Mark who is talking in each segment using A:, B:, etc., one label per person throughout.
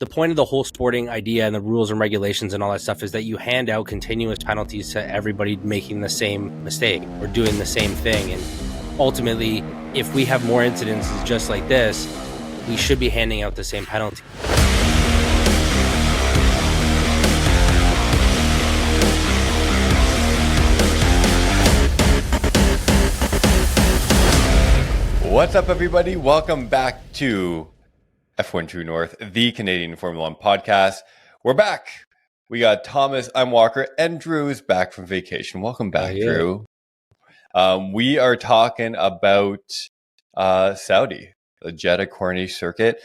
A: the point of the whole sporting idea and the rules and regulations and all that stuff is that you hand out continuous penalties to everybody making the same mistake or doing the same thing. And ultimately, if we have more incidences just like this, we should be handing out the same penalty.
B: What's up, everybody? Welcome back to F1 True North, the Canadian Formula One podcast. We're back. We got Thomas, I'm Walker, and Drew is back from vacation. Welcome back, Drew. We are talking about Saudi, the Jeddah Corniche circuit.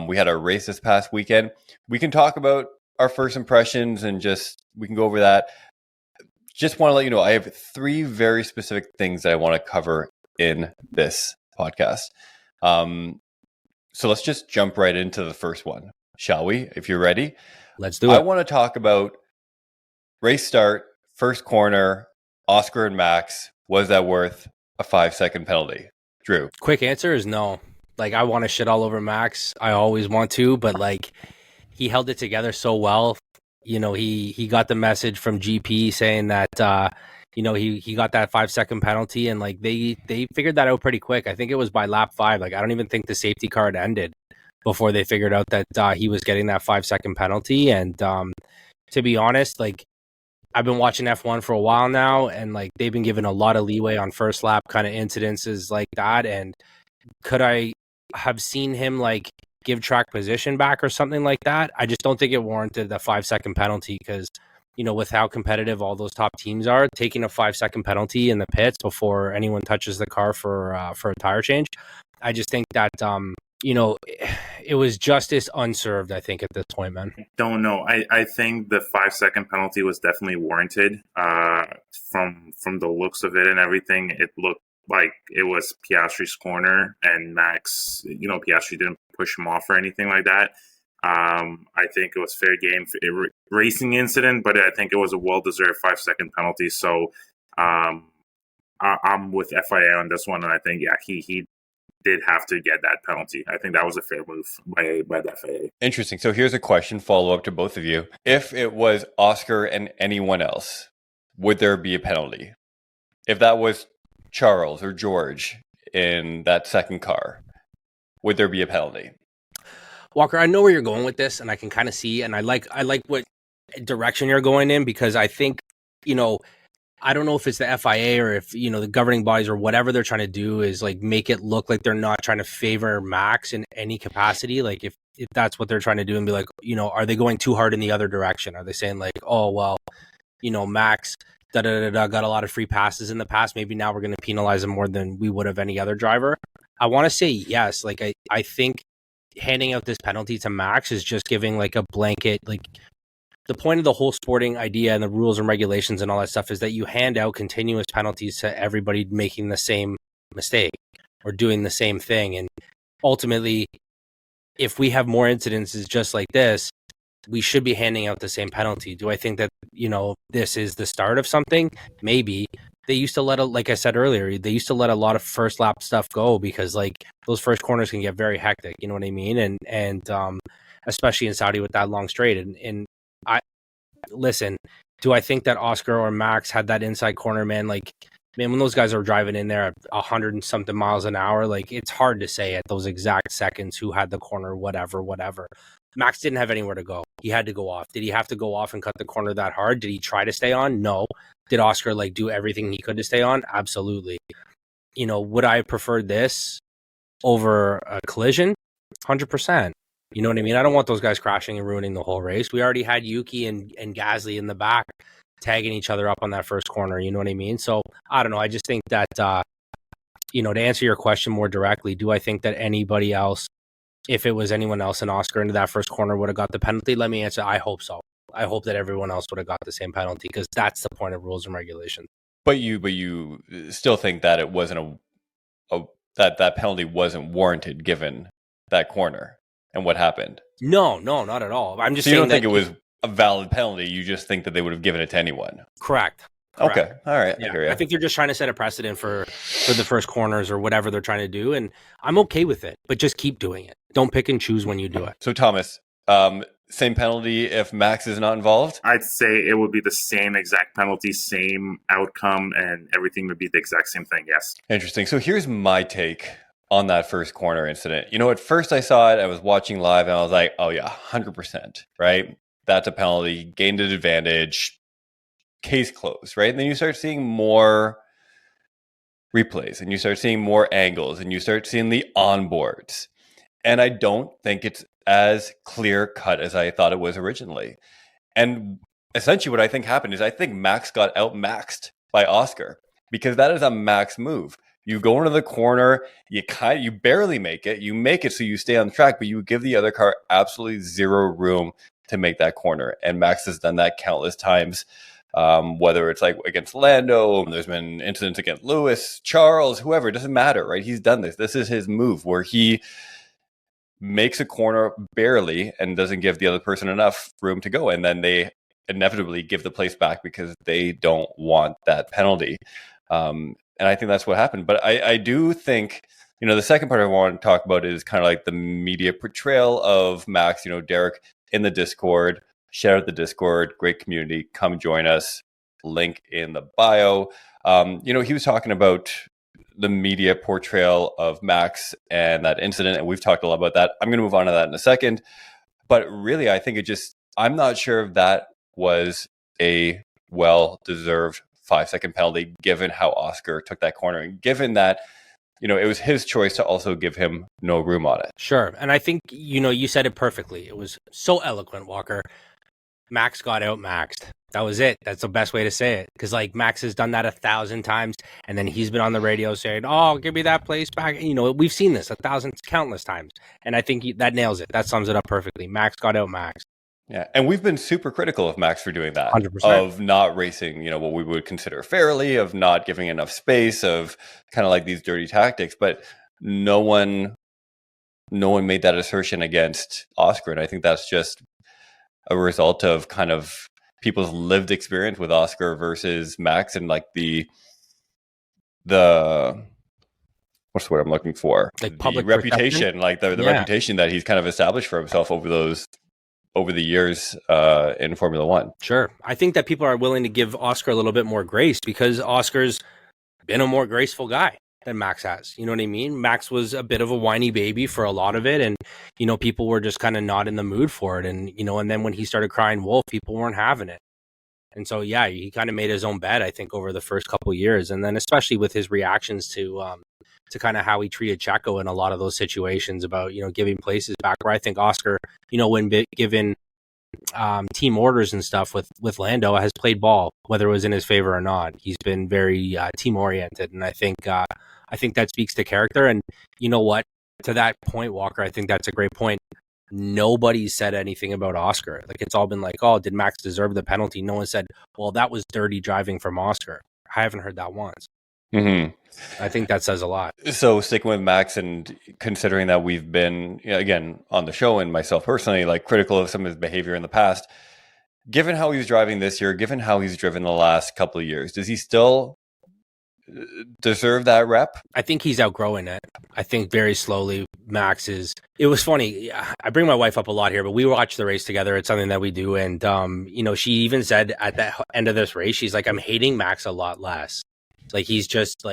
B: We had our race this past weekend. We can talk about our first impressions and we can go over that. Just want to let you know, I have three very specific things that I want to cover in this podcast. So let's just jump right into the first one, shall we? If you're ready.
A: Let's do it.
B: I want to talk about race start, first corner, Oscar and Max. Was that worth a 5-second penalty? Drew.
A: Quick answer is no. I want to shit all over Max. I always want to, but he held it together so well. He got the message from GP saying that he got that 5-second penalty, and they figured that out pretty quick. I think it was by lap 5. I don't even think the safety car had ended before they figured out that he was getting that 5-second penalty. And to be honest, I've been watching F1 for a while now, and they've been given a lot of leeway on first lap kind of incidences like that. And could I have seen him give track position back or something like that? I just don't think it warranted the 5-second penalty because with how competitive all those top teams are, taking a 5-second penalty in the pits before anyone touches the car for a tire change, I just think that it was justice unserved. I think at this point, man.
C: Don't know. I think the 5-second penalty was definitely warranted. From the looks of it and everything, it looked like it was Piastri's corner, and Max, Piastri didn't push him off or anything like that. I think it was fair game for a racing incident, but I think it was a well-deserved 5-second penalty. So I'm with FIA on this one, and I think he did have to get that penalty. I think that was a fair move by the FIA.
B: Interesting. So here's a question, follow-up to both of you. If it was Oscar and anyone else, would there be a penalty? If that was Charles or George in that second car, would there be a penalty?
A: Walker, I know where you're going with this, and I can kind of see, and I like what direction you're going in, because I think, I don't know if it's the FIA or if, the governing bodies or whatever they're trying to do is make it look like they're not trying to favor Max in any capacity. If that's what they're trying to do and be are they going too hard in the other direction? Are they saying oh, well, Max got a lot of free passes in the past. Maybe now we're going to penalize him more than we would have any other driver. I want to say yes. I think handing out this penalty to Max is just giving a blanket, the point of the whole sporting idea and the rules and regulations and all that stuff is that you hand out continuous penalties to everybody making the same mistake or doing the same thing. And ultimately, if we have more incidences just like this, we should be handing out the same penalty. Do I think that, this is the start of something? Maybe. They used to like I said earlier, they used to let a lot of first lap stuff go because those first corners can get very hectic. You know what I mean? And especially in Saudi with that long straight. And I listen, do I think that Oscar or Max had that inside corner, man? When those guys are driving in there at 100 and something miles an hour, it's hard to say at those exact seconds who had the corner, whatever. Max didn't have anywhere to go. He had to go off. Did he have to go off and cut the corner that hard? Did he try to stay on? No. Did Oscar do everything he could to stay on? Absolutely. Would I have preferred this over a collision? 100%. You know what I mean? I don't want those guys crashing and ruining the whole race. We already had Yuki and Gasly in the back tagging each other up on that first corner. You know what I mean? So I don't know. I just think that, to answer your question more directly, do I think that anybody else, if it was anyone else in Oscar into that first corner, would have got the penalty? Let me answer. I hope so. I hope that everyone else would have got the same penalty because that's the point of rules and regulations.
B: But you still think that it wasn't that penalty wasn't warranted given that corner and what happened?
A: No, not at all. I'm just
B: saying you don't
A: that
B: think it was a valid penalty. You just think that they would have given it to anyone.
A: Correct.
B: Okay. All right.
A: Yeah. I think they're just trying to set a precedent for the first corners or whatever they're trying to do. And I'm okay with it, but just keep doing it. Don't pick and choose when you do it.
B: So Thomas, Same penalty if Max is not involved?
C: I'd say it would be the same exact penalty, same outcome, and everything would be the exact same thing, yes.
B: Interesting. So here's my take on that first corner incident. At first I saw it, I was watching live, and I was like, oh yeah, 100%, right? That's a penalty, gained an advantage, case closed, right? And then you start seeing more replays, and you start seeing more angles, and you start seeing the onboards. And I don't think it's as clear cut as I thought it was originally. And essentially what I think happened is I think Max got outmaxed by Oscar, because that is a Max move. You go into the corner, you barely make it. You make it so you stay on the track, but you give the other car absolutely zero room to make that corner. And Max has done that countless times, whether it's like against Lando, there's been incidents against Lewis, Charles, whoever, it doesn't matter, right? He's done this. This is his move where he makes a corner barely and doesn't give the other person enough room to go. And then they inevitably give the place back because they don't want that penalty. And I think that's what happened. But I do think, the second part I want to talk about is kind of like the media portrayal of Max. Derek in the Discord, shout out the Discord, great community, come join us, link in the bio. He was talking about the media portrayal of Max and that incident, and we've talked a lot about that. I'm going to move on to that in a second. But really, I think I'm not sure if that was a well-deserved 5-second penalty, given how Oscar took that corner, and given that, it was his choice to also give him no room on it.
A: Sure. And I think, you said it perfectly. It was so eloquent, Walker. Max got outmaxed. That was it. That's the best way to say it. Because Max has done that 1,000 times, and then he's been on the radio saying, "Oh, give me that place back." We've seen this 1,000 countless times, and I think that nails it. That sums it up perfectly. Max got outmaxed.
B: Yeah, and we've been super critical of Max for doing that,
A: 100%.
B: Of not racing, what we would consider fairly, of not giving enough space, of kind of like these dirty tactics. But no one made that assertion against Oscar, and I think that's just a result of kind of people's lived experience with Oscar versus Max, and like the what's the word I'm looking for?
A: Like public
B: reputation, like the reputation that he's kind of established for himself over the years in Formula One.
A: Sure. I think that people are willing to give Oscar a little bit more grace because Oscar's been a more graceful guy than Max has. You know what I mean? Max was a bit of a whiny baby for a lot of it. And, people were just kind of not in the mood for it. And, and then when he started crying wolf, people weren't having it. And so, yeah, he kind of made his own bed, I think, over the first couple of years. And then especially with his reactions to kind of how he treated Checo in a lot of those situations about, giving places back, where I think Oscar, when given team orders and stuff with Lando, has played ball, whether it was in his favor or not. He's been very team oriented. And I think that speaks to character. And you know what? To that point, Walker, I think that's a great point. Nobody said anything about Oscar. It's all been like, oh, did Max deserve the penalty? No one said, well, that was dirty driving from Oscar. I haven't heard that once.
B: Mm-hmm.
A: I think that says a lot.
B: So sticking with Max, and considering that we've been, again, on the show and myself personally, critical of some of his behavior in the past, given how he's driving this year, given how he's driven the last couple of years, does he still deserve that rep?
A: I think he's outgrowing it. I think very slowly Max is. It was funny. I bring my wife up a lot here, but we watch the race together. It's something that we do. And, she even said at the end of this race, she's like, I'm hating Max a lot less. He's just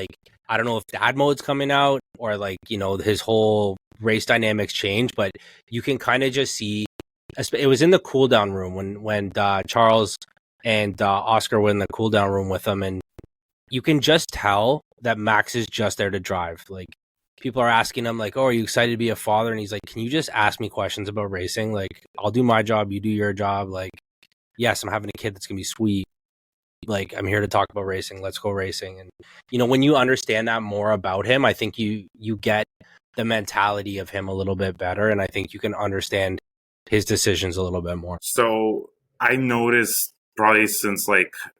A: I don't know if dad mode's coming out or his whole race dynamics change, but you can kind of just see. It was in the cool down room when Charles and Oscar were in the cool down room with him, and you can just tell that Max is just there to drive. People are asking him oh, are you excited to be a father? And he's like, can you just ask me questions about racing? I'll do my job, you do your job. Yes, I'm having a kid that's gonna be sweet. I'm here to talk about racing. Let's go racing. And, when you understand that more about him, I think you get the mentality of him a little bit better. And I think you can understand his decisions a little bit more.
C: So I noticed probably since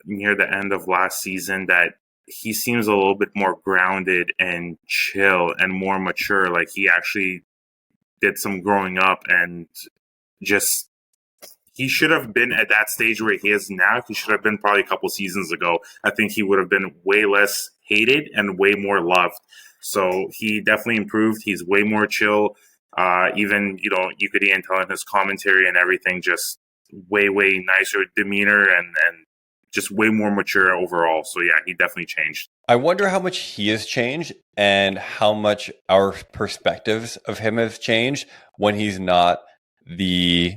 C: near the end of last season that he seems a little bit more grounded and chill and more mature. He actually did some growing up, and just he should have been at that stage where he is now. He should have been probably a couple seasons ago. I think he would have been way less hated and way more loved. So he definitely improved. He's way more chill. Even, you could even tell in his commentary and everything, just way, way nicer demeanor and just way more mature overall. So yeah, he definitely changed.
B: I wonder how much he has changed and how much our perspectives of him have changed when he's not the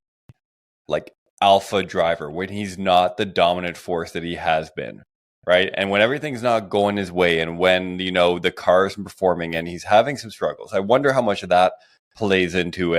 B: like alpha driver, when he's not the dominant force that he has been, right? And when everything's not going his way and when, the car isn't performing and he's having some struggles, I wonder how much of that plays into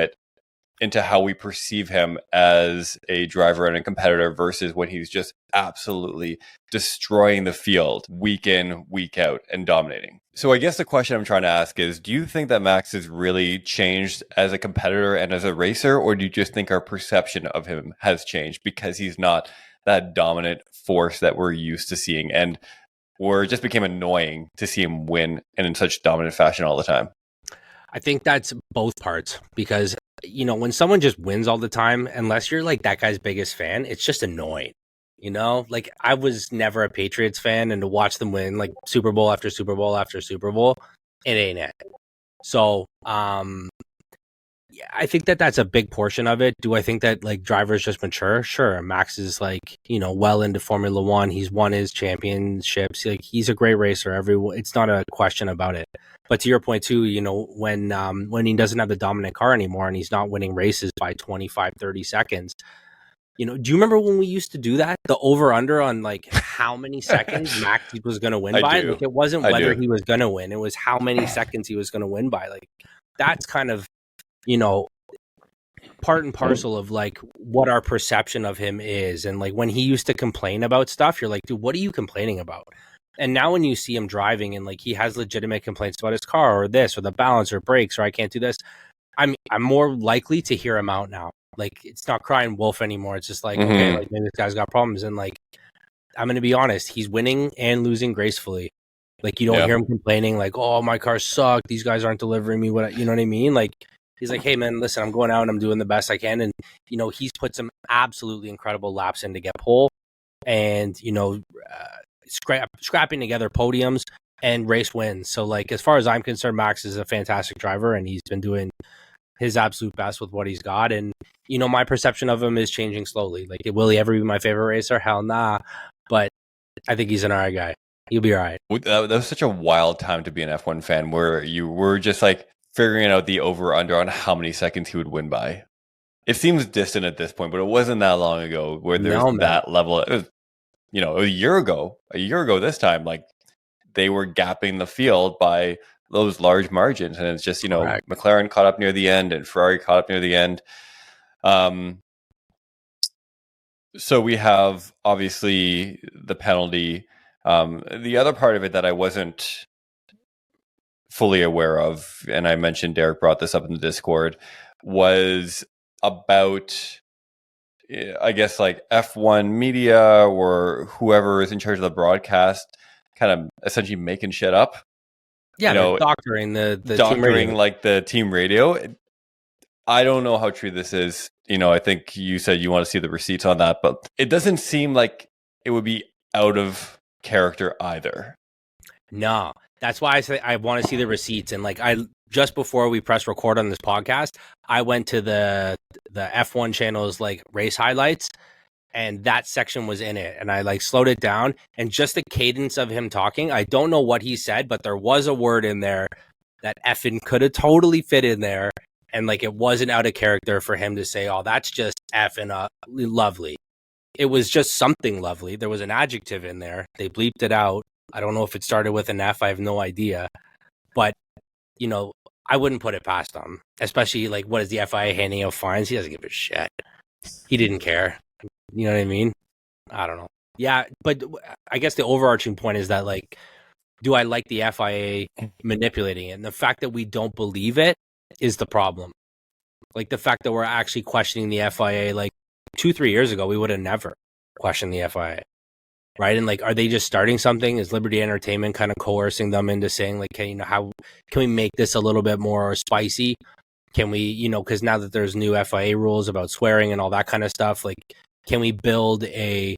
B: how we perceive him as a driver and a competitor versus when he's just absolutely destroying the field week in, week out and dominating. So I guess the question I'm trying to ask is, do you think that Max has really changed as a competitor and as a racer, or do you just think our perception of him has changed because he's not that dominant force that we're used to seeing and it just became annoying to see him win and in such dominant fashion all the time?
A: I think that's both parts because, when someone just wins all the time, unless you're like that guy's biggest fan, it's just annoying. Like I was never a Patriots fan, and to watch them win like Super Bowl after Super Bowl after Super Bowl, it ain't it. So, yeah, I think that's a big portion of it. Do I think that like drivers just mature? Sure. Max is like, well into Formula One. He's won his championships. Like he's a great racer. It's not a question about it. But to your point too, when he doesn't have the dominant car anymore and he's not winning races by 25, 30 seconds, do you remember when we used to do that? The over under on like how many seconds Max was going to win by? Like it wasn't whether he was going to win. It was how many seconds he was going to win by. Like that's kind of, part and parcel of like what our perception of him is. And like when he used to complain about stuff, you're like, dude, what are you complaining about? And now when you see him driving and like he has legitimate complaints about his car or this or the balance or brakes or I can't do this, I'm more likely to hear him out now. Like it's not crying wolf anymore. It's just like, okay, like maybe this guy's got problems. And like, I'm going to be honest, he's winning and losing gracefully. Like you don't hear him complaining like, oh, my car sucked. These guys aren't delivering me what, you know what I mean? Like he's like, hey man, listen, I'm going out and I'm doing the best I can. And, he's put some absolutely incredible laps in to get pole and, scrapping together podiums and race wins. So like, as far as I'm concerned, Max is a fantastic driver and he's been doing his absolute best with what he's got. And, my perception of him is changing slowly. Like, will he ever be my favorite racer? Hell nah. But I think he's an all right guy. He'll be all right.
B: That was such a wild time to be an F1 fan where you were just like figuring out the over under on how many seconds he would win by. It seems distant at this point, but it wasn't that long ago where there's that level. It was, a year ago this time, like they were gapping the field by those large margins. And it's just,
A: Correct.
B: McLaren caught up near the end and Ferrari caught up near the end. So we have obviously the penalty. The other part of it that I wasn't fully aware of, and I mentioned Derek brought this up in the Discord, was about, I guess, like F1 media or whoever is in charge of the broadcast kind of essentially making shit up.
A: Yeah, doctoring the team radio.
B: Like the team radio. I don't know how true this is. I think you said you want to see the receipts on that, but it doesn't seem like it would be out of character either.
A: No, that's why I say I want to see the receipts. And like just before we press record on this podcast, I went to the F1 channel's like race highlights, and that section was in it. And I like slowed it down, and just the cadence of him talking. I don't know what he said, but there was a word in there that effing could have totally fit in there. And like it wasn't out of character for him to say, oh, that's just effing lovely. It was just something lovely. There was an adjective in there. They bleeped it out. I don't know if it started with an F. I have no idea. But, I wouldn't put it past him. Especially like, what is the FIA handing out fines? He doesn't give a shit. He didn't care. You know what I mean? I don't know. Yeah, but I guess the overarching point is that like, do I like the FIA manipulating it? And the fact that we don't believe it is the problem. Like the fact that we're actually questioning the FIA, like 2-3 years ago, we would have never questioned the FIA, right? And like, are they just starting something? Is Liberty Entertainment kind of coercing them into saying like, hey, how can we make this a little bit more spicy? Can we, because now that there's new FIA rules about swearing and all that kind of stuff, like, can we build a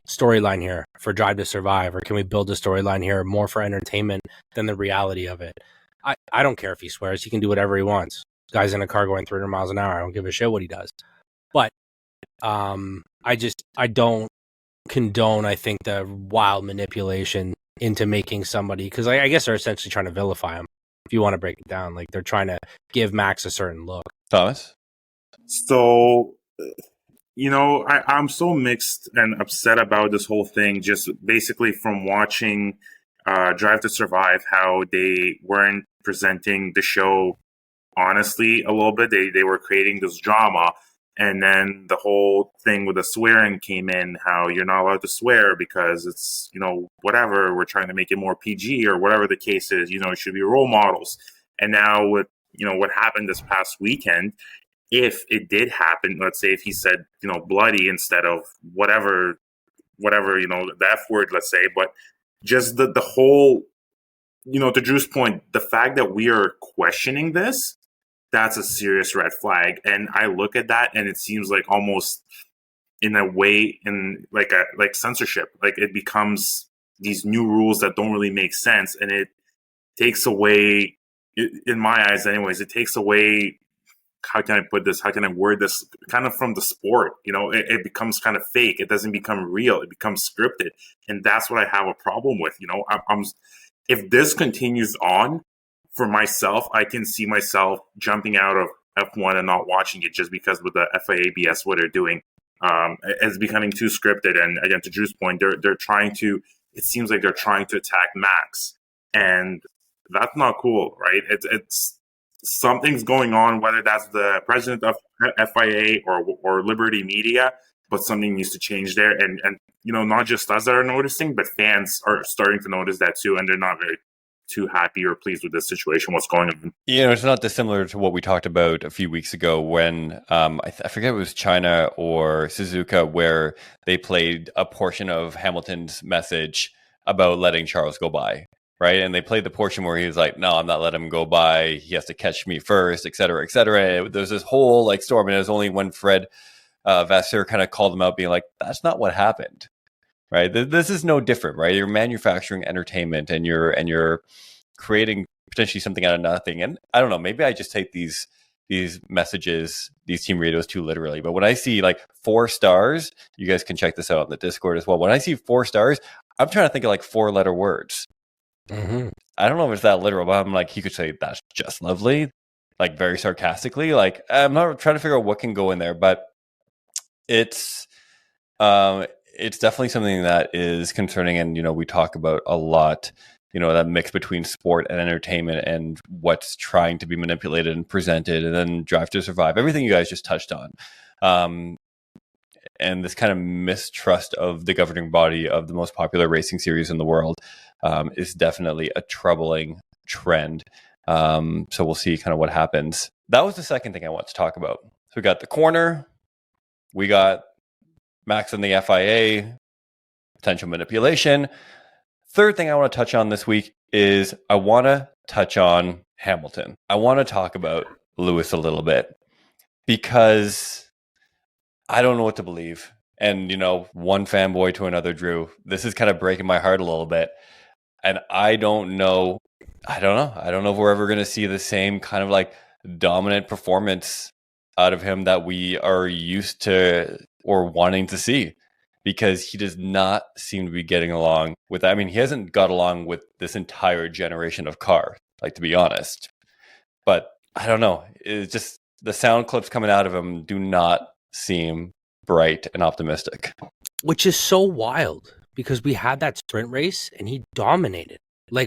A: storyline here for Drive to Survive, or can we build a storyline here more for entertainment than the reality of it? I don't care if he swears. He can do whatever he wants. Guy's in a car going 300 miles an hour. I don't give a shit what he does. But I don't condone, I think, the wild manipulation into making somebody, because I guess they're essentially trying to vilify him. If you want to break it down, like they're trying to give Max a certain look.
B: Thomas?
C: So, I'm so mixed and upset about this whole thing, just basically from watching Drive to Survive, how they weren't presenting the show honestly a little bit. They were creating this drama. And then the whole thing with the swearing came in, how you're not allowed to swear because it's, whatever, we're trying to make it more PG or whatever the case is, it should be role models. And now with, what happened this past weekend, if it did happen, let's say if he said, bloody instead of whatever, the F word, let's say, but just the whole, to Drew's point, the fact that we are questioning this, that's a serious red flag. And I look at that and it seems like almost in a way in like censorship, like it becomes these new rules that don't really make sense. And it takes away, in my eyes anyways, it takes away, how can I put this? How can I word this? Kind of from the sport, it becomes kind of fake. It doesn't become real. It becomes scripted. And that's what I have a problem with. If this continues on, for myself, I can see myself jumping out of F1 and not watching it just because with the FIA BS, what they're doing, it's becoming too scripted. And again, to Drew's point, they're trying to, it seems like they're trying to attack Max. And that's not cool, right? It's something's going on, whether that's the president of FIA or Liberty Media, but something needs to change there. And not just us that are noticing, but fans are starting to notice that too. And they're not very too happy or pleased with this situation, what's going on.
B: It's not dissimilar to what we talked about a few weeks ago when I forget it was China or Suzuka, where they played a portion of Hamilton's message about letting Charles go by, right? And they played the portion where he was like, no, I'm not letting him go by. He has to catch me first, et cetera, et cetera. There's this whole storm. And it was only when Fred Vasseur kind of called him out being like, that's not what happened. Right. This is no different, right? You're manufacturing entertainment and you're creating potentially something out of nothing. And I don't know, maybe I just take these messages, these team radios too literally. But when I see 4 stars, you guys can check this out on the Discord as well. When I see 4 stars, I'm trying to think of 4-letter words.
A: Mm-hmm.
B: I don't know if it's that literal, but I'm he could say that's just lovely, very sarcastically. I'm not trying to figure out what can go in there, but it's definitely something that is concerning. And, we talk about a lot, that mix between sport and entertainment and what's trying to be manipulated and presented, and then Drive to Survive, everything you guys just touched on. And this kind of mistrust of the governing body of the most popular racing series in the world is definitely a troubling trend. So we'll see kind of what happens. That was the second thing I want to talk about. So we got the corner, we got Max and the FIA, potential manipulation. Third thing I want to touch on this week is I want to touch on Hamilton. I want to talk about Lewis a little bit because I don't know what to believe. And, one fanboy to another, Drew, this is kind of breaking my heart a little bit. And I don't know if we're ever going to see the same kind of dominant performance out of him that we are used to or wanting to see, because he does not seem to be getting along with, he hasn't got along with this entire generation of car, to be honest. But I don't know. It's just the sound clips coming out of him do not seem bright and optimistic.
A: Which is so wild, because we had that sprint race and he dominated,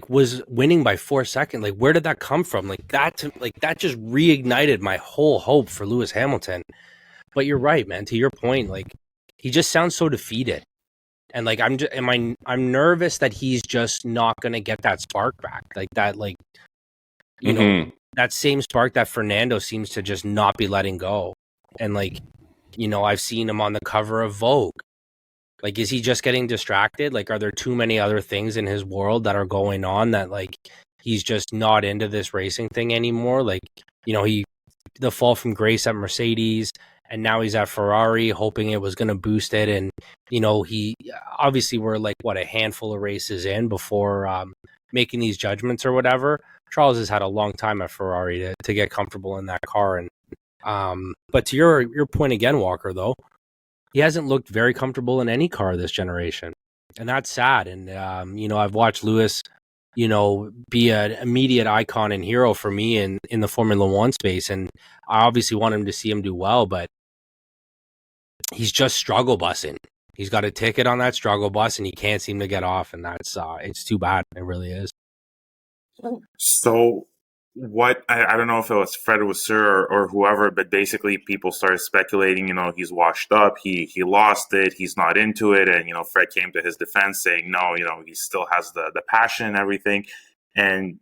A: was winning by 4 seconds. Where did that come from? That just reignited my whole hope for Lewis Hamilton. But you're right, man. To your point, he just sounds so defeated, and I'm nervous that he's just not gonna get that spark back, that same spark that Fernando seems to just not be letting go. And I've seen him on the cover of Vogue. Is he just getting distracted? Are there too many other things in his world that are going on that he's just not into this racing thing anymore? The fall from grace at Mercedes. And now he's at Ferrari, hoping it was going to boost it. And, he obviously we're a handful of races in before making these judgments or whatever. Charles has had a long time at Ferrari to get comfortable in that car. And but to your point again, Walker, though, he hasn't looked very comfortable in any car this generation, and that's sad. And I've watched Lewis, be an immediate icon and hero for me in the Formula One space, and I obviously want him to see him do well, but he's just struggle busing. He's got a ticket on that struggle bus, and he can't seem to get off, and that's it's too bad. It really is.
C: So what I don't know if it was Fred Wasser or whoever, but basically people started speculating, he's washed up, he lost it, he's not into it. And, Fred came to his defense saying, no, he still has the passion and everything. And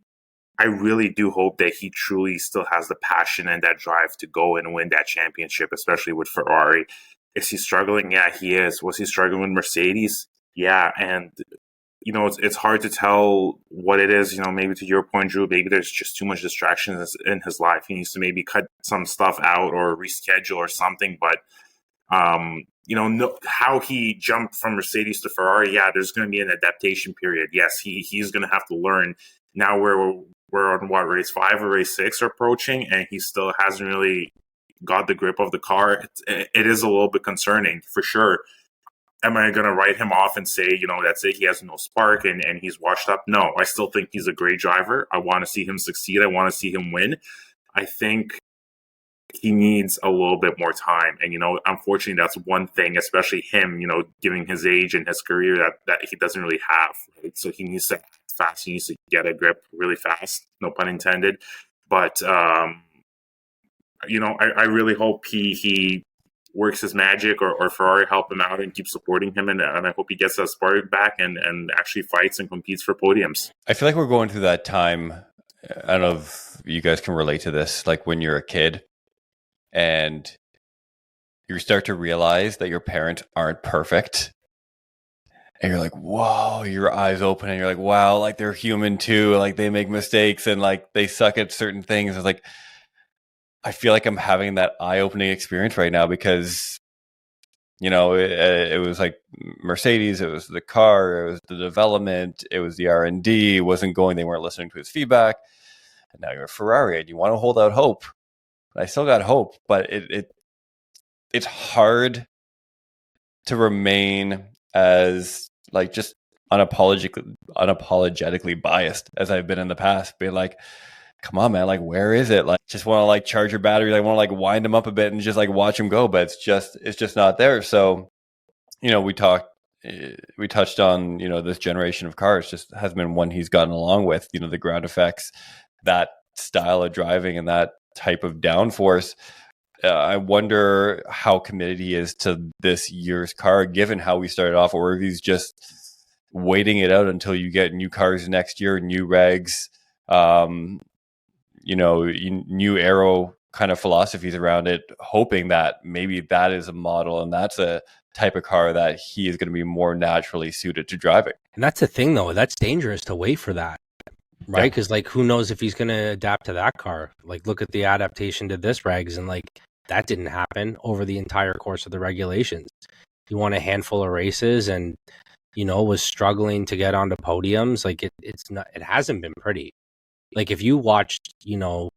C: I really do hope that he truly still has the passion and that drive to go and win that championship, especially with Ferrari. Is he struggling? Yeah, he is. Was he struggling with Mercedes? Yeah. And it's hard to tell what it is. Maybe to your point, Drew, maybe there's just too much distractions in his life. He needs to maybe cut some stuff out or reschedule or something. But, how he jumped from Mercedes to Ferrari, yeah, there's going to be an adaptation period. Yes, he's going to have to learn. Now we're on race 5 or race 6 are approaching, and he still hasn't really got the grip of the car. It is a little bit concerning for sure. Am I going to write him off and say, that's it, he has no spark and he's washed up? No, I still think he's a great driver. I want to see him succeed. I want to see him win. I think he needs a little bit more time. And, unfortunately, that's one thing, especially him, giving his age and his career that he doesn't really have. Right? So he needs to fast. He needs to get a grip really fast, no pun intended. But, I really hope he works his magic or Ferrari help him out and keep supporting him. And I hope he gets that spark back and actually fights and competes for podiums.
B: I feel like we're going through that time. I don't know if you guys can relate to this, like when you're a kid and you start to realize that your parents aren't perfect. And you're like, whoa, your eyes open and you're like, wow, like they're human too. Like they make mistakes and like they suck at certain things. It's like, I feel like I'm having that eye-opening experience right now because, it was like Mercedes, it was the car, it was the development, it was the R&D, it wasn't going, they weren't listening to his feedback. And now you're a Ferrari and you want to hold out hope. I still got hope, but it's hard to remain as like just unapologetically biased as I've been in the past, being like, come on, man, like where is it? Like just want to like charge your battery, like want to like wind them up a bit and just like watch them go, but it's just not there. So, we touched on, this generation of cars just has been one he's gotten along with, the ground effects, that style of driving and that type of downforce. I wonder how committed he is to this year's car, given how we started off, or if he's just waiting it out until you get new cars next year, new regs, new aero kind of philosophies around it, hoping that maybe that is a model and that's a type of car that he is going to be more naturally suited to driving.
A: And that's the thing, though. That's dangerous to wait for that, right? Because, who knows if he's going to adapt to that car? Like, look at the adaptation to this regs, and, that didn't happen over the entire course of the regulations. He won a handful of races and, was struggling to get onto podiums. It hasn't been pretty. If you watched,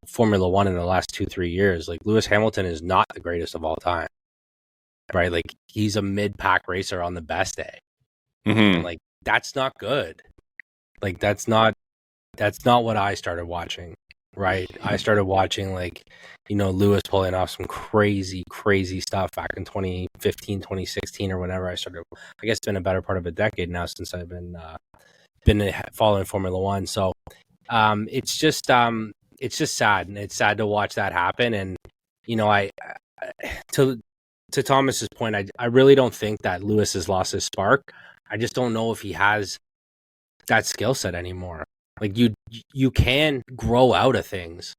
A: Formula One in the last 2-3 years, Lewis Hamilton is not the greatest of all time, right? He's a mid-pack racer on the best day.
B: Mm-hmm.
A: And, that's not good. That's not what I started watching, right? I started watching, Lewis pulling off some crazy, crazy stuff back in 2015, 2016 or whenever I started. I guess it's been a better part of a decade now since I've been following Formula One. So, it's just sad, and it's sad to watch that happen. And to Thomas's point, I really don't think that Lewis has lost his spark. I just don't know if he has that skill set anymore. You can grow out of things,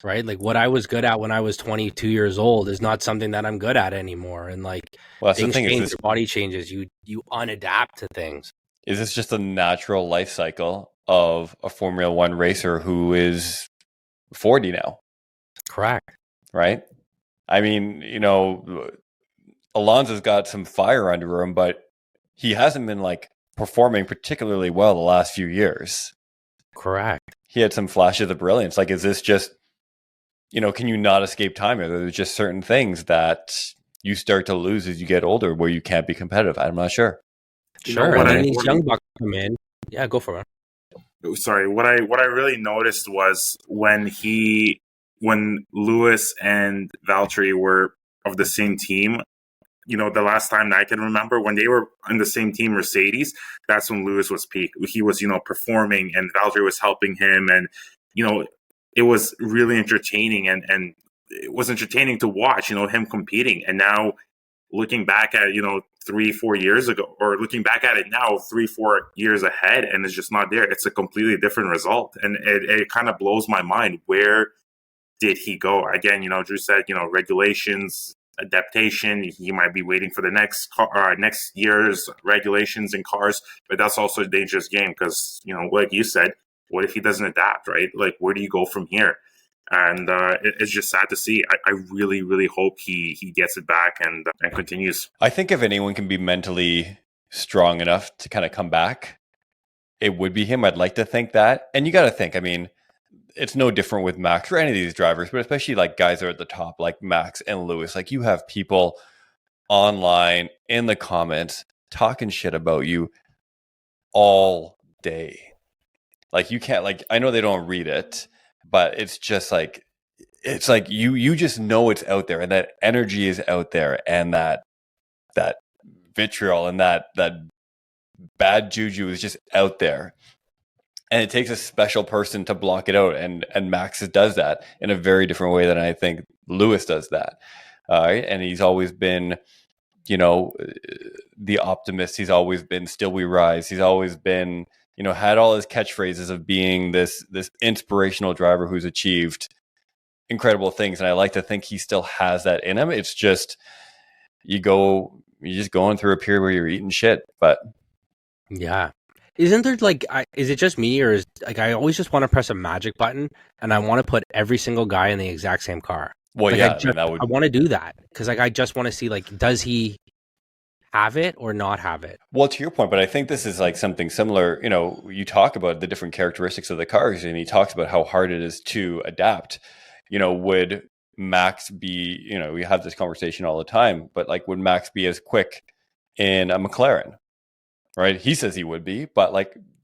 A: right? What I was good at when I was 22 years old is not something that I'm good at anymore. And things change, your body changes, you unadapt to things.
B: Is this just a natural life cycle of a Formula One racer who is 40 now?
A: Correct.
B: Right? I mean, Alonso's got some fire under him, but he hasn't been performing particularly well the last few years.
A: Correct.
B: He had some flashes of brilliance. Like, is this just, can you not escape time? Or there's just certain things that you start to lose as you get older where you can't be competitive? I'm not sure.
A: Sure. And then these young bucks come in. Yeah, go for it.
C: Sorry, what I really noticed was when Lewis and Valtteri were of the same team, the last time that I can remember when they were on the same team, Mercedes, that's when Lewis was peak. He was, performing, and Valtteri was helping him, and it was really entertaining, and it was entertaining to watch, him competing. And now looking back at 3-4 years ago, or looking back at it now 3-4 years ahead, and it's just not there. It's a completely different result, and it kind of blows my mind. Where did he go? Again, Drew said, regulations, adaptation. He might be waiting for the next year's regulations in cars, but that's also a dangerous game because, like you said, what if he doesn't adapt, right? Like, where do you go from here? And it's just sad to see. I really, really hope he gets it back and continues.
B: I think if anyone can be mentally strong enough to kind of come back, it would be him. I'd like to think that. And you got to think, I mean, it's no different with Max or any of these drivers, but especially like guys that are at the top, like Max and Lewis. Like, you have people online in the comments talking shit about you all day. Like, you can't, like, I know they don't read it, but it's just like, it's like you just know it's out there, and that energy is out there, and that vitriol and that bad juju is just out there. And it takes a special person to block it out. And Max does that in a very different way than I think Lewis does that. And he's always been, the optimist. He's always been still we rise. He's always been, had all his catchphrases of being this inspirational driver who's achieved incredible things. And I like to think he still has that in him. It's just, you're just going through a period where you're eating shit. But
A: yeah. Isn't there is it just me, or is I always just want to press a magic button and I want to put every single guy in the exact same car?
B: Well,
A: I want to do that because I just want to see does he have it or not have it?
B: Well, to your point, but I think this is like something similar. You talk about the different characteristics of the cars, and he talks about how hard it is to adapt. Would Max be? We have this conversation all the time, but would Max be as quick in a McLaren? Right? He says he would be, but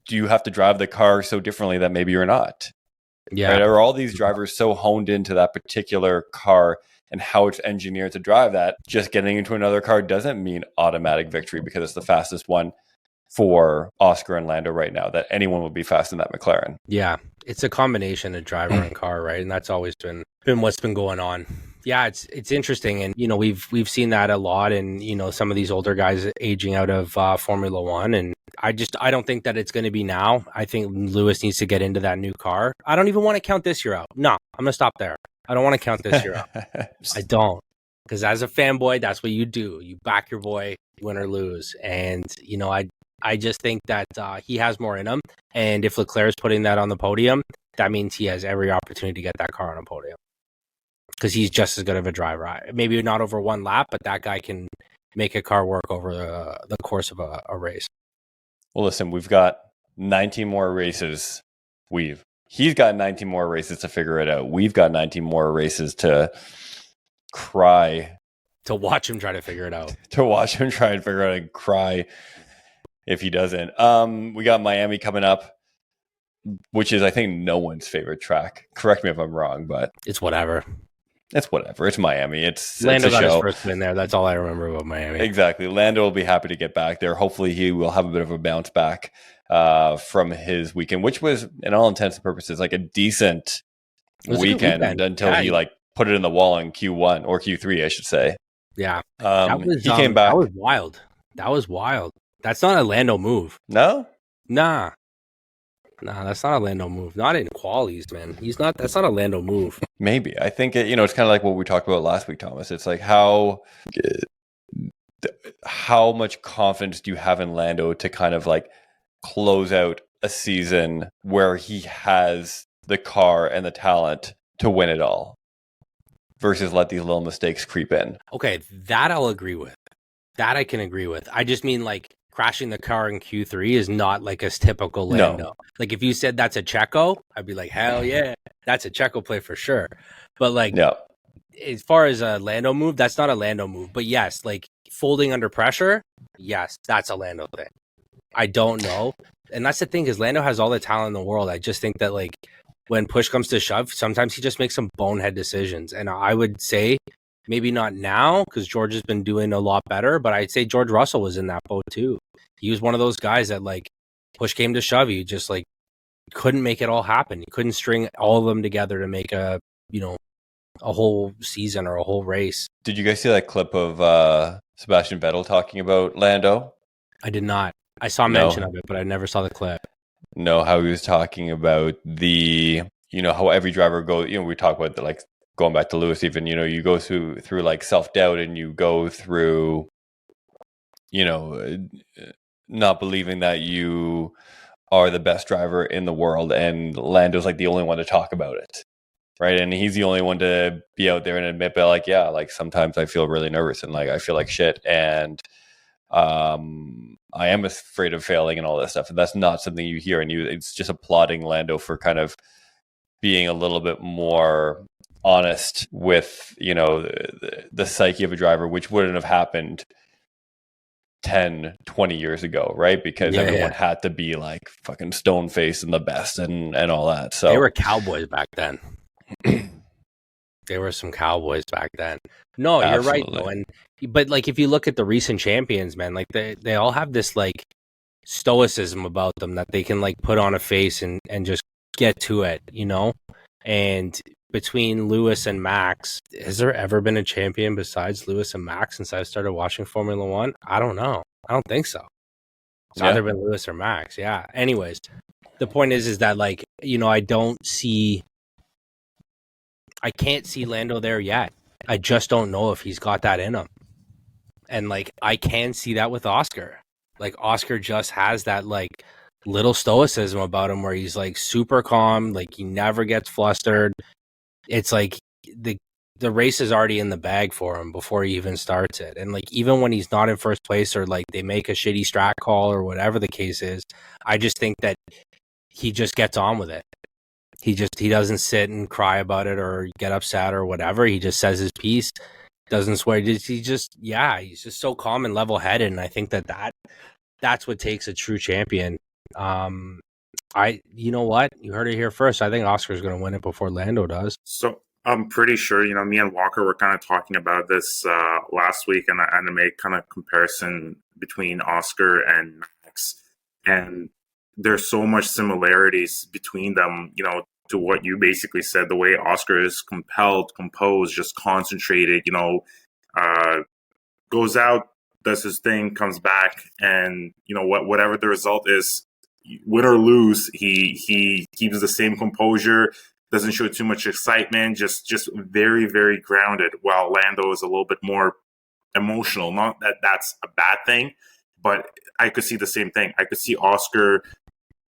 B: do you have to drive the car so differently that maybe you're not?
A: Yeah.
B: Right? Are all these drivers so honed into that particular car and how it's engineered to drive that just getting into another car doesn't mean automatic victory because it's the fastest one for Oscar and Lando right now, that anyone would be fast in that McLaren?
A: Yeah. It's a combination of driver and car, right? And that's always been what's been going on. Yeah, it's interesting, and we've seen that a lot, and some of these older guys aging out of Formula One, and I don't think that it's going to be now. I think Lewis needs to get into that new car. I don't even want to count this year out. No, I'm gonna stop there. I don't want to count this year out. I don't, because as a fanboy, that's what you do. You back your boy, win or lose, and I just think that he has more in him, and if Leclerc's putting that on the podium, that means he has every opportunity to get that car on a podium. Because he's just as good of a driver. Maybe not over one lap, but that guy can make a car work over the course of a race.
B: Well, listen, we've got 19 more races. He's got 19 more races to figure it out. We've got 19 more races to cry.
A: To watch him try to figure it out.
B: To watch him try and figure it out and cry if he doesn't. We got Miami coming up, which is, I think, no one's favorite track. Correct me if I'm wrong, but
A: it's whatever.
B: It's whatever. It's Miami.
A: Lando
B: it's a
A: got
B: show.
A: his first win there. That's all I remember about Miami.
B: Exactly. Lando will be happy to get back there. Hopefully he will have a bit of a bounce back from his weekend, which was, in all intents and purposes, a decent weekend until he put it in the wall in Q1 or Q3, I should say.
A: Yeah.
B: He came back.
A: That was wild. That's not a Lando move.
B: No?
A: Nah, that's not a Lando move. Not in qualies, man. That's not a Lando move.
B: Maybe. I think it's kind of like what we talked about last week, Thomas. It's like how much confidence do you have in Lando to kind of close out a season where he has the car and the talent to win it all versus let these little mistakes creep in?
A: Okay, that I'll agree with. That I can agree with. I just mean crashing the car in Q3 is not like a typical Lando.
B: No.
A: Like if you said that's a Checo, I'd be like, hell yeah, that's a Checo play for sure. But like,
B: Yeah.
A: as far as a Lando move, that's not a Lando move. But yes, like folding under pressure, yes, that's a Lando thing. I don't know. And that's the thing, is Lando has all the talent in the world. I just think that like when push comes to shove, sometimes he just makes some bonehead decisions. And I would say maybe not now, because George has been doing a lot better, but I'd say George Russell was in that boat too. He was one of those guys that like push came to shove, he just like couldn't make it all happen. He couldn't string all of them together to make a whole season or a whole race.
B: Did you guys see that clip of Sebastian Vettel talking about Lando?
A: I did not. I saw mention of it, but I never saw the clip.
B: No, how he was talking about how every driver goes, we talk about like going back to Lewis even, you go through like self-doubt, and you go through, not believing that you are the best driver in the world, and Lando's like the only one to talk about it. Right. And he's the only one to be out there and admit, but like, yeah, like sometimes I feel really nervous and like I feel like shit. And I am afraid of failing and all that stuff. And that's not something you hear. And it's just applauding Lando for kind of being a little bit more honest with, the psyche of a driver, which wouldn't have happened 10, 20 years ago, right? Because everyone had to be like fucking stone faced and the best and all that. So
A: they were cowboys back then. There were some cowboys back then. No, you're right though. But like if you look at the recent champions, man, like they all have this like stoicism about them that they can like put on a face and just get to it, And between Lewis and Max, has there ever been a champion besides Lewis and Max since I started watching Formula One? I don't know. I don't think so. It's either been Lewis or Max. Yeah. Anyways, the point is that like, I can't see Lando there yet. I just don't know if he's got that in him. And like, I can see that with Oscar. Like Oscar just has that like little stoicism about him where he's like super calm. Like he never gets flustered. It's like the race is already in the bag for him before he even starts it. And like, even when he's not in first place or like they make a shitty strat call or whatever the case is, I just think that he just gets on with it. He doesn't sit and cry about it or get upset or whatever. He just says his piece, doesn't swear. He's just so calm and level headed. And I think that's what takes a true champion. You know what? You heard it here first. I think Oscar's going to win it before Lando does.
C: So I'm pretty sure, me and Walker were kind of talking about this last week, and I made kind of comparison between Oscar and Max. And there's so much similarities between them, to what you basically said. The way Oscar is compelled, composed, just concentrated, goes out, does his thing, comes back, and whatever the result is, win or lose, he keeps the same composure, doesn't show too much excitement, just very, very grounded. While Lando is a little bit more emotional. Not that that's a bad thing, but I could see the same thing. I could see Oscar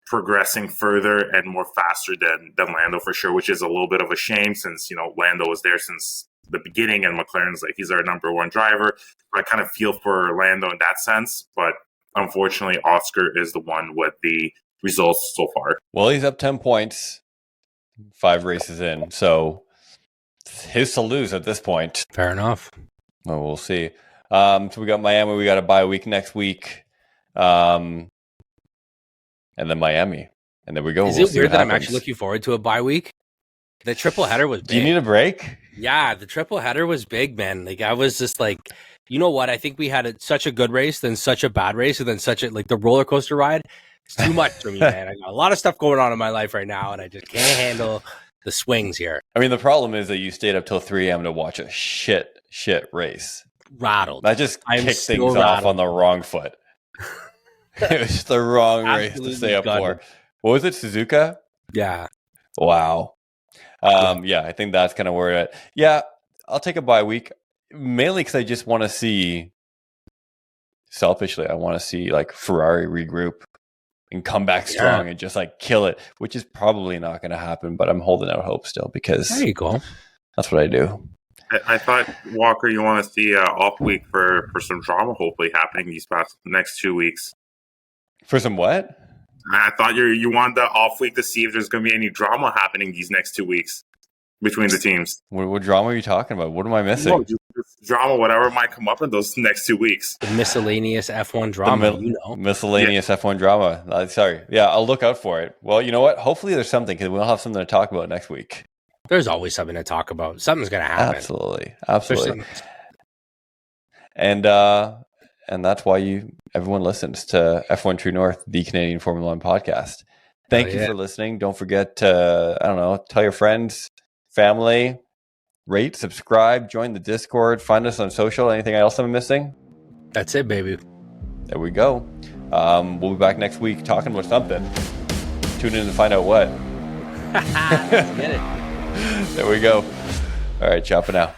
C: progressing further and more faster than Lando for sure, which is a little bit of a shame since, Lando was there since the beginning and McLaren's like, he's our number one driver. I kind of feel for Lando in that sense, but unfortunately, Oscar is the one with the results so far.
B: Well, he's up 10 points, 5 races in, so his to lose at this point.
A: Fair enough.
B: Well, we'll see. So we got Miami, we got a bye week next week. And then Miami. And there we go.
A: Is it weird that I'm actually looking forward to a bye week? The triple header was big.
B: Do you need a break?
A: Yeah, the triple header was big, man. Like I was just like, you know what? I think we had such a good race, then such a bad race, and then such a the roller coaster ride. It's too much for me, man. I got a lot of stuff going on in my life right now, and I just can't handle the swings here.
B: I mean, the problem is that you stayed up till 3 a.m. to watch a shit race.
A: Rattled.
B: That just kicked things off on the wrong foot. It was just the wrong race to stay up for. What was it, Suzuka?
A: Yeah.
B: Wow. Yeah, I think that's kind of where it. Yeah, I'll take a bye week, mainly because I just want to see. Selfishly, I want to see like Ferrari regroup and come back strong and just like kill it, which is probably not going to happen. But I'm holding out hope still because
A: there you go.
B: That's what I do.
C: I thought, Walker, you want to see off week for some drama hopefully happening these next 2 weeks.
B: For some what?
C: I thought you wanted the off week to see if there's going to be any drama happening these next 2 weeks between the teams.
B: What drama are you talking about? What am I missing?
C: No, just drama, whatever might come up in those next 2 weeks.
A: The miscellaneous F1 drama,
B: Miscellaneous F1 drama. Sorry. Yeah, I'll look out for it. Well, you know what? Hopefully there's something, because we'll have something to talk about next week.
A: There's always something to talk about. Something's going to happen.
B: Absolutely. Absolutely. And that's why everyone listens to F1 True North, the Canadian Formula One podcast. Thank you for listening. Don't forget to, tell your friends, family, rate, subscribe, join the Discord, find us on social. Anything else I'm missing?
A: That's it, baby.
B: There we go. We'll be back next week talking about something. Tune in to find out what.
A: Let's get it.
B: There we go. All right, ciao for now.